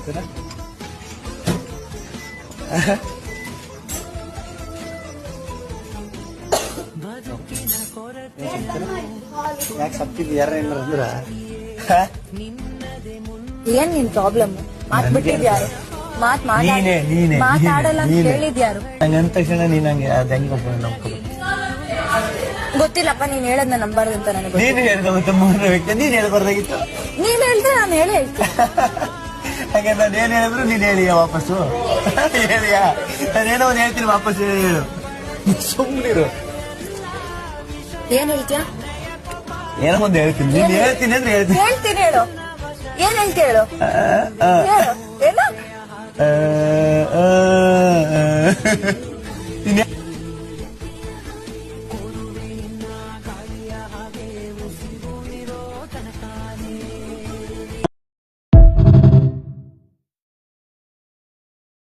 ಸಿಗ್ತೀರಾ? ಯಾಕೆ ಸಪ್ತಿದ್ದಿ ಯಾರ ಏನಾರ ಅಂದ್ರ? ಏನ್ ನಿನ್ ಪ್ರಾಬ್ಲಮ್? ಮಾತ್ ಬಿಟ್ಟಿದ್ಯಾರು? ನೀನೇ ಮಾತಾಡಲ್ಲ ಅಂತ ಹೇಳಿದ್ಯಾರು? ನಂಗೆ ಅಂದ ತಕ್ಷಣ ನೀನ್ ಹಂಗೆ ಅದ್ ಹೆಂಗ್ ನಂಬ್ಕೋಬೇಕು? ಗೊತ್ತಿಲ್ಲಪ್ಪ, ನೀನ್ ಹೇಳದ್ನ ನಂಬಾರ್ದು ಅಂತ ನನಗೆ. ನೀನು ಹೇಳ್ಕೊಬೇಕು, ಮೂರನೇ ವ್ಯಕ್ತಿ ನೀನ್ ಹೇಳ್ಬಾರ್ದಾಗಿತ್ತು. ನೀನ್ ಹೇಳಿದ್ರೆ ನಾನು ಹೇಳೇ ಹಾಗೆ ನಾನು ಏನ್ ಹೇಳಿದ್ರು ನೀನ್ ಹೇಳಿಯ ವಾಪಸ್ಸು? ಹೇಳಿಯ? ನಾನೇನೋ ಒಂದ್ ಹೇಳ್ತೀನಿ, ವಾಪಸ್ ಹೇಳು. ಸುಮ್ನಿರು. ಏನ್ ಹೇಳ್ತೀಯ? ಏನೋ ಒಂದ್ ಹೇಳ್ತೀನಿ. ನೀನ್ ಹೇಳ್ತೀನಿ ಅಂದ್ರೆ ಹೇಳ್ತೀನಿ. ಹೇಳ್ತೀನಿ, ಹೇಳು. ಏನ್ ಹೇಳ್ತೀಯ ಹೇಳು? ಹೇಳು. ಏನು?